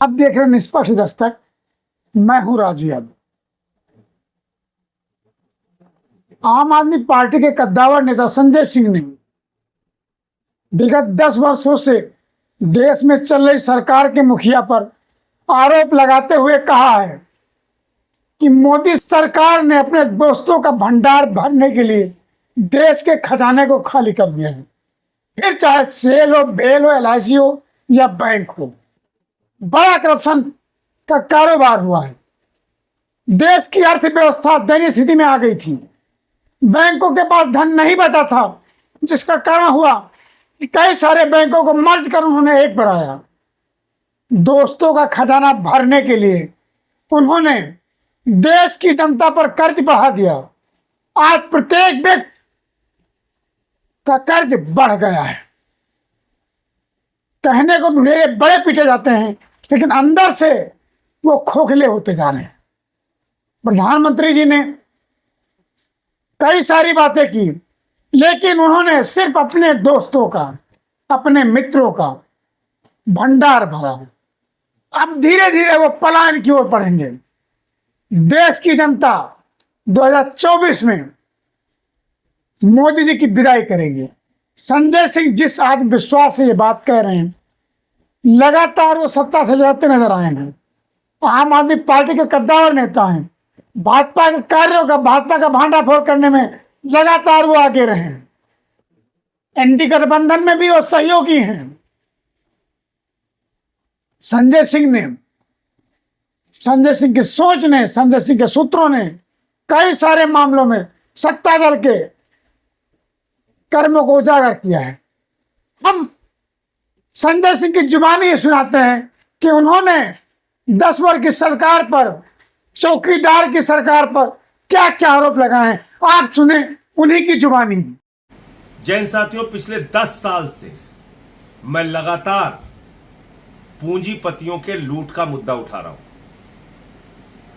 आप देख रहे हैं निष्पक्ष दस्तक। मैं हूं राजू यादव। आम आदमी पार्टी के कद्दावर नेता संजय सिंह ने विगत 10 वर्षों से देश में चल रही सरकार के मुखिया पर आरोप लगाते हुए कहा है कि मोदी सरकार ने अपने दोस्तों का भंडार भरने के लिए देश के खजाने को खाली कर दिया है। फिर चाहे सेल हो, बेल हो, LIC हो या बैंक हो, बड़ा करप्शन का कारोबार हुआ है। देश की अर्थव्यवस्था दयनीय स्थिति में आ गई थी। बैंकों के पास धन नहीं बचा था, जिसका कारण हुआ कि कई सारे बैंकों को मर्ज कर उन्होंने एक बनाया। दोस्तों का खजाना भरने के लिए उन्होंने देश की जनता पर कर्ज बढ़ा दिया। आज प्रत्येक व्यक्ति का कर्ज बढ़ गया है। कहने को ढेरे बड़े पीटे जाते हैं, लेकिन अंदर से वो खोखले होते जा रहे हैं। प्रधानमंत्री जी ने कई सारी बातें की, लेकिन उन्होंने सिर्फ अपने दोस्तों का, अपने मित्रों का भंडार भरा। अब धीरे धीरे वो पलायन की ओर बढ़ेंगे। देश की जनता 2024 में मोदी जी की विदाई करेगी। संजय सिंह जिस आत्मविश्वास से ये बात कह रहे हैं, लगातार वो सत्ता से लड़ते नजर आए हैं। आम आदमी पार्टी के कद्दावर नेता हैं। भाजपा के कार्यों का, भाजपा का भांडाफोड़ करने में लगातार वो आगे रहे। एनडीए गठबंधन में भी वो सहयोगी हैं। संजय सिंह की सोच ने, संजय सिंह के सूत्रों ने कई सारे मामलों में सत्ता दल के कर्मों को उजागर किया है। हम संजय सिंह की जुबानी ये सुनाते हैं कि उन्होंने 10 वर्ष की सरकार पर, चौकीदार की सरकार पर क्या क्या आरोप लगाए हैं। आप सुने उन्हीं की जुबानी। जैन साथियों, पिछले 10 साल से मैं लगातार पूंजीपतियों के लूट का मुद्दा उठा रहा हूं।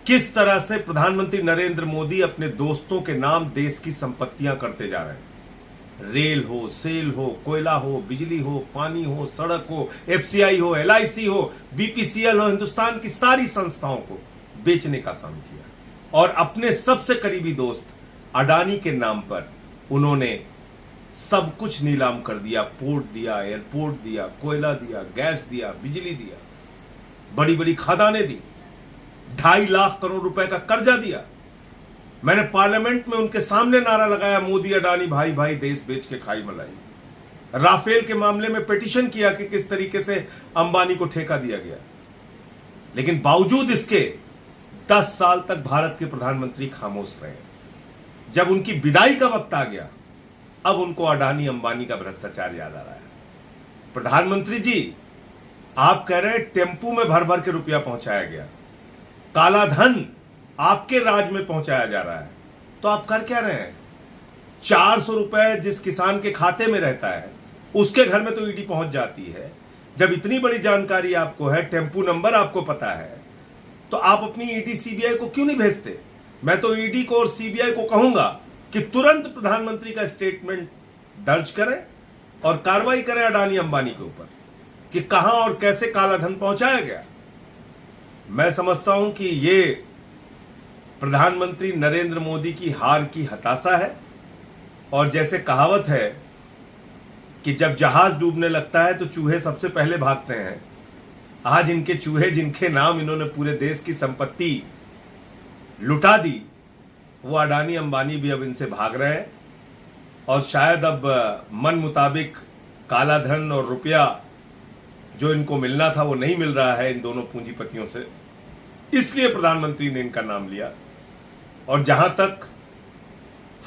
किस तरह से प्रधानमंत्री नरेंद्र मोदी अपने दोस्तों के नाम देश की संपत्तियां करते जा रहे हैं। रेल हो, सेल हो, कोयला हो, बिजली हो, पानी हो, सड़क हो, FCI हो, LIC हो, BPCL हो, हिंदुस्तान की सारी संस्थाओं को बेचने का काम किया। और अपने सबसे करीबी दोस्त अडानी के नाम पर उन्होंने सब कुछ नीलाम कर दिया। पोर्ट दिया, एयरपोर्ट दिया, कोयला दिया, गैस दिया, बिजली दिया, बड़ी बड़ी खदानें दी, 2.5 लाख करोड़ रुपए का कर्जा दिया। मैंने पार्लियामेंट में उनके सामने नारा लगाया, मोदी अडानी भाई भाई देश बेच के खाई मलाई। राफेल के मामले में पिटीशन किया कि किस तरीके से अंबानी को ठेका दिया गया। लेकिन बावजूद इसके 10 साल तक भारत के प्रधानमंत्री खामोश रहे। जब उनकी विदाई का वक्त आ गया, अब उनको अडानी अंबानी का भ्रष्टाचार याद आ रहा है। प्रधानमंत्री जी, आप कह रहे हैं टेम्पू में भर भर के रुपया पहुंचाया गया, काला धन आपके राज में पहुंचाया जा रहा है, तो आप कर क्या रहे हैं? 400 रुपए जिस किसान के खाते में रहता है, उसके घर में तो ईडी पहुंच जाती है। जब इतनी बड़ी जानकारी आपको है, टेम्पू नंबर आपको पता है, तो आप अपनी ईडी CBI को क्यों नहीं भेजते? मैं तो ईडी को और CBI को कहूंगा कि तुरंत प्रधानमंत्री का स्टेटमेंट दर्ज करें और कार्रवाई करें अडानी अंबानी के ऊपर कि कहां और कैसे काला धन पहुंचाया गया। मैं समझता हूं कि ये प्रधानमंत्री नरेंद्र मोदी की हार की हताशा है। और जैसे कहावत है कि जब जहाज डूबने लगता है तो चूहे सबसे पहले भागते हैं, आज इनके चूहे, जिनके नाम इन्होंने पूरे देश की संपत्ति लुटा दी, वो अडानी अंबानी भी अब इनसे भाग रहे हैं। और शायद अब मन मुताबिक काला धन और रुपया जो इनको मिलना था वो नहीं मिल रहा है इन दोनों पूंजीपतियों से, इसलिए प्रधानमंत्री ने इनका नाम लिया। और जहां तक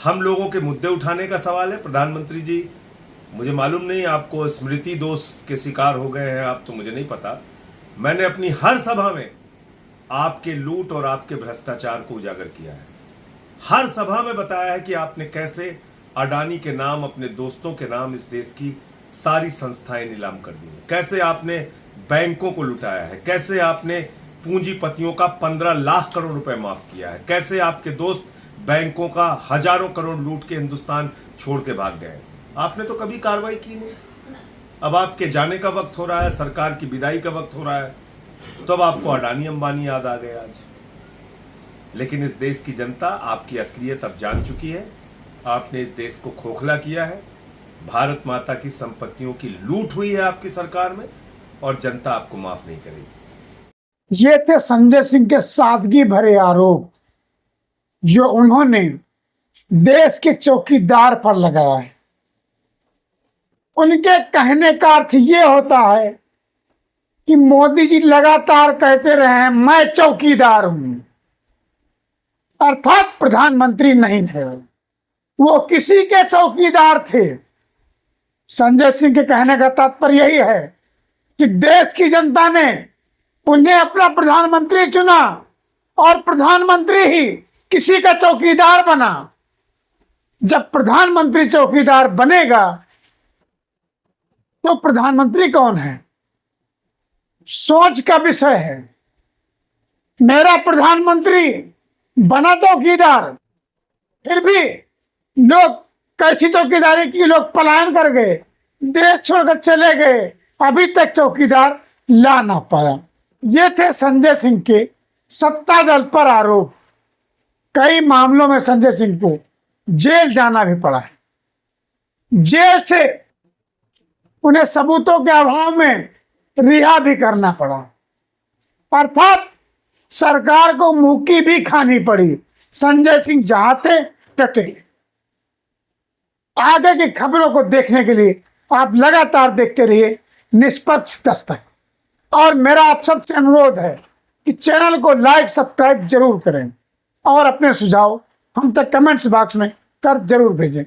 हम लोगों के मुद्दे उठाने का सवाल है, प्रधानमंत्री जी, मुझे मालूम नहीं आपको स्मृति दोष के शिकार हो गए हैं आप, तो मुझे नहीं पता। मैंने अपनी हर सभा में आपके लूट और आपके भ्रष्टाचार को उजागर किया है। हर सभा में बताया है कि आपने कैसे अडानी के नाम, अपने दोस्तों के नाम इस देश की सारी संस्थाएं नीलाम कर दी है, कैसे आपने बैंकों को लुटाया है, कैसे आपने पूंजीपतियों का 15 लाख करोड़ रुपए माफ किया है, कैसे आपके दोस्त बैंकों का हजारों करोड़ लूट के हिंदुस्तान छोड़ के भाग गए। आपने तो कभी कार्रवाई की नहीं। अब आपके जाने का वक्त हो रहा है, सरकार की विदाई का वक्त हो रहा है, तो अब आपको अडानी अंबानी याद आ गए आज। लेकिन इस देश की जनता आपकी असलियत अब जान चुकी है। आपने इस देश को खोखला किया है। भारत माता की संपत्तियों की लूट हुई है आपकी सरकार में, और जनता आपको माफ नहीं करेगी। ये थे संजय सिंह के सादगी भरे आरोप जो उन्होंने देश के चौकीदार पर लगाया है। उनके कहने का अर्थ ये होता है कि मोदी जी लगातार कहते रहे हैं मैं चौकीदार हूं, अर्थात प्रधानमंत्री नहीं थे, वो किसी के चौकीदार थे। संजय सिंह के कहने का तात्पर्य यही है कि देश की जनता ने उन्हें अपना प्रधानमंत्री चुना और प्रधानमंत्री ही किसी का चौकीदार बना। जब प्रधानमंत्री चौकीदार बनेगा तो प्रधानमंत्री कौन है, सोच का विषय है। मेरा प्रधानमंत्री बना चौकीदार, फिर भी लोग कैसी चौकीदारी की, लोग पलायन कर गए, देश छोड़कर चले गए, अभी तक चौकीदार ला ना पाया। ये थे संजय सिंह के सत्ता दल पर आरोप। कई मामलों में संजय सिंह को जेल जाना भी पड़ा है। जेल से उन्हें सबूतों के अभाव में रिहा भी करना पड़ा, अर्थात सरकार को मुक्की भी खानी पड़ी। संजय सिंह जहां थे डटे। आगे की खबरों को देखने के लिए आप लगातार देखते रहिए निष्पक्ष दस्तक। और मेरा आप सबसे अनुरोध है कि चैनल को लाइक सब्सक्राइब जरूर करें और अपने सुझाव हम तक कमेंट्स बॉक्स में कर जरूर भेजें।